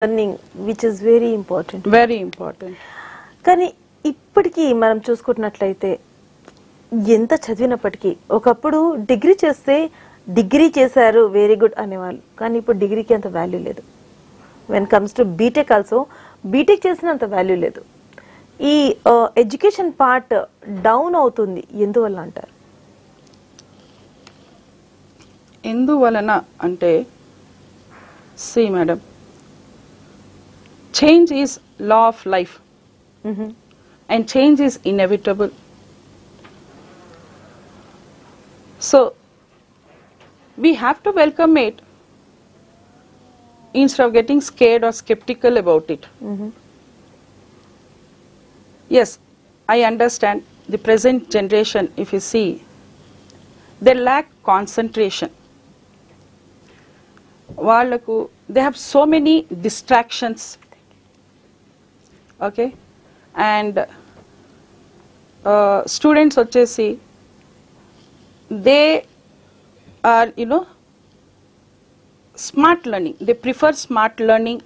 learning, which is very important. Very important. కానీ ఇప్పటికీ మనం చూసుకున్నట్లయితే ఎంత చదివినప్పటికీ ఒకప్పుడు డిగ్రీ చేస్తే డిగ్రీ చేశారు వెరీ గుడ్ అనేవాళ్ళు, కానీ ఇప్పుడు డిగ్రీకి అంత వాల్యూ లేదు. When comes to BTech also BTech చేసినంత వాల్యూ లేదు. ఈ ఎడ్యుకేషన్ పార్ట్ డౌన్ అవుతుంది, ఎందువల్ల అంటారు? ఎందువలన అంటే see madam, change is law of life. And change is inevitable. So we have to welcome it instead of getting scared or skeptical about it. Yes, I understand the present generation, if you see, they lack concentration. Vallaku, they have so many distractions. Okay, and students vachesi they are smart learning, they prefer smart learning,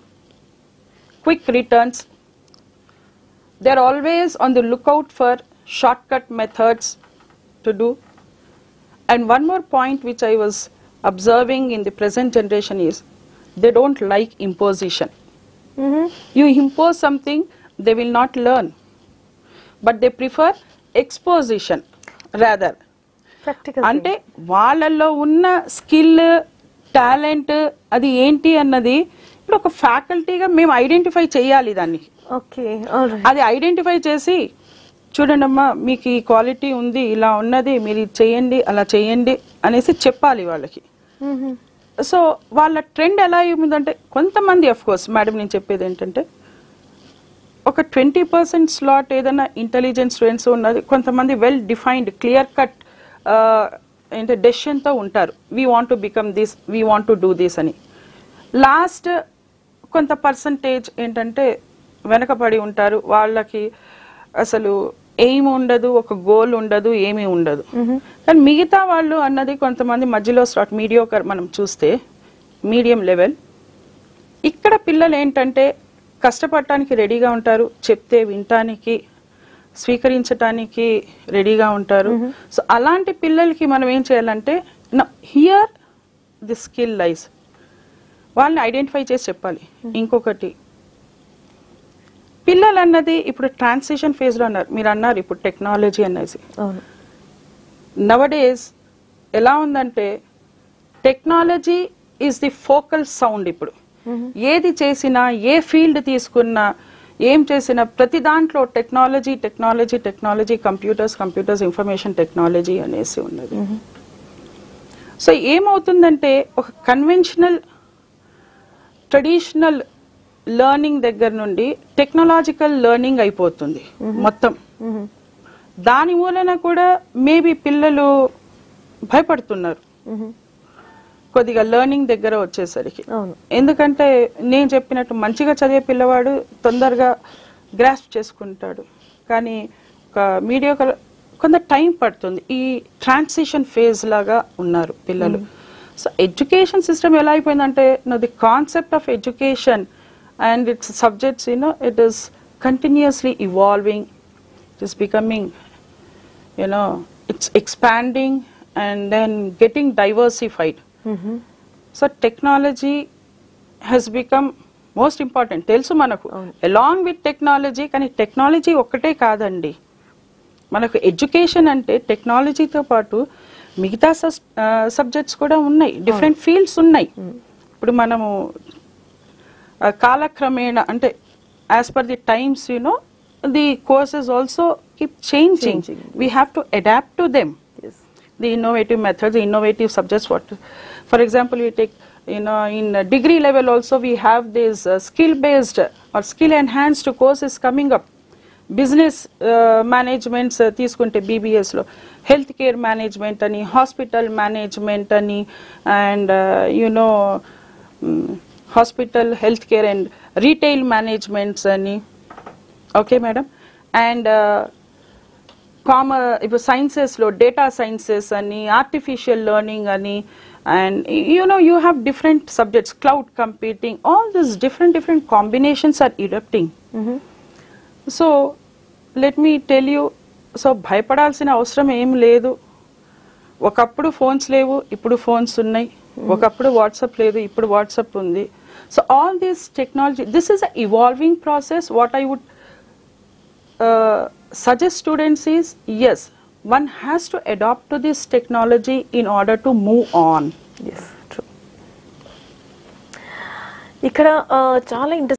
quick returns. They are always on the lookout for shortcut methods to do. And one more point which I was observing in the present generation is they don't like imposition. You impose something, they will not learn, but they prefer exposition rather. Practical అంటే వాళ్ళల్లో ఉన్న skill talent అది ఏంటి అన్నది ఇప్పుడు ఒక ఫ్యాకల్టీగా మేము identify చేయాలి దాన్ని. ఓకే, అది ఐడెంటిఫై చేసి చూడండి అమ్మా మీకు ఈ క్వాలిటీ ఉంది, ఇలా ఉన్నది, మీరు ఇది చేయండి, అలా చేయండి అనేసి చెప్పాలి వాళ్ళకి. సో వాళ్ళ ట్రెండ్ ఎలా ఉందంటే కొంతమంది అఫ్ కోర్స్ మేడం నేను చెప్పేది ఏంటంటే ఒక 20% స్లాట్ ఏదైనా ఇంటెలిజెంట్ స్టూడెంట్స్ ఉన్నది, కొంతమంది వెల్ డిఫైన్డ్ క్లియర్ కట్ ఏంటంటే డెసిషన్తో ఉంటారు. We want to become this, we want to do this అని. లాస్ట్ కొంత పర్సంటేజ్ ఏంటంటే వెనకబడి ఉంటారు, వాళ్ళకి అసలు ఎయిమ్ ఉండదు, ఒక గోల్ ఉండదు, ఏమీ ఉండదు. కానీ మిగతా వాళ్ళు అన్నది కొంతమంది మధ్యలో స్టార్ట్ మీడియోకర్ మనం చూస్తే మీడియం లెవెల్. ఇక్కడ పిల్లలు ఏంటంటే కష్టపడటానికి రెడీగా ఉంటారు, చెప్తే వినటానికి స్వీకరించటానికి రెడీగా ఉంటారు. సో అలాంటి పిల్లలకి మనం ఏం చేయాలంటే హియర్ ది స్కిల్ లైస్, వాళ్ళని ఐడెంటిఫై చేసి చెప్పాలి. ఇంకొకటి పిల్లలు అన్నది ఇప్పుడు ట్రాన్సిషన్ ఫేజ్ లో ఉన్నారు, మీరు అన్నారు ఇప్పుడు టెక్నాలజీ అనేసి. నవడేస్ ఎలా ఉందంటే technology is the focal sound. ఇప్పుడు ఏది చేసినా, ఏ ఫీల్డ్ తీసుకున్నా, ఏం చేసినా ప్రతి దాంట్లో technology technology technology, computers computers, information technology అనేసి ఉన్నది. సో ఏమవుతుందంటే ఒక కన్వెన్షనల్ ట్రెడిషనల్ లెర్నింగ్ దగ్గర నుండి టెక్నాలజికల్ లెర్నింగ్ అయిపోతుంది మొత్తం. దాని మూలన కూడా మేబీ పిల్లలు భయపడుతున్నారు కొద్దిగా లెర్నింగ్ దగ్గర వచ్చేసరికి. ఎందుకంటే నేను చెప్పినట్టు మంచిగా చదివే పిల్లవాడు తొందరగా గ్రాస్ప్ చేసుకుంటాడు, కానీ ఒక మీడియోకర్ కొంత టైం పడుతుంది. ఈ ట్రాన్సిషన్ ఫేజ్ లాగా ఉన్నారు పిల్లలు. సో ఎడ్యుకేషన్ సిస్టమ్ ఎలా అయిపోయిందంటే the concept of education and its subjects, it is continuously evolving, it is becoming, it's expanding and then getting diversified. So technology has become most important. Telusu manaku along with technology, kani technology okkate kaadandi, manaku education ante technology tho paatu migitha subjects kuda unnai, different fields unnai. Ippudu manamu కాలక్రమేణ అంటే as per the times the courses also keep changing. We have to adapt to them, the innovative methods, innovative subjects. What for example we take in degree level also we have this skill based or skill enhanced courses coming up. Business managements తీసుకుంటే BBS లో health care management అని, hospital management అని, and hospital health care and retail managements అని. Okay madam. And ఇప్పుడు సైన్సెస్లో data sciences అని, artificial learning అని, and you have different subjects, cloud computing, all these different combinations are erupting. So let me tell you, so భయపడాల్సిన అవసరం ఏం లేదు. ఒకప్పుడు ఫోన్స్ లేవు, ఇప్పుడు ఫోన్స్ ఉన్నాయి. ఒకప్పుడు వాట్సాప్ లేదు, ఇప్పుడు వాట్సాప్ ఉంది. So all this technology, this is a evolving process. What I would suggest students is, yes, one has to adopt to this technology in order to move on. Yes, true. ఇక్కడ చాలా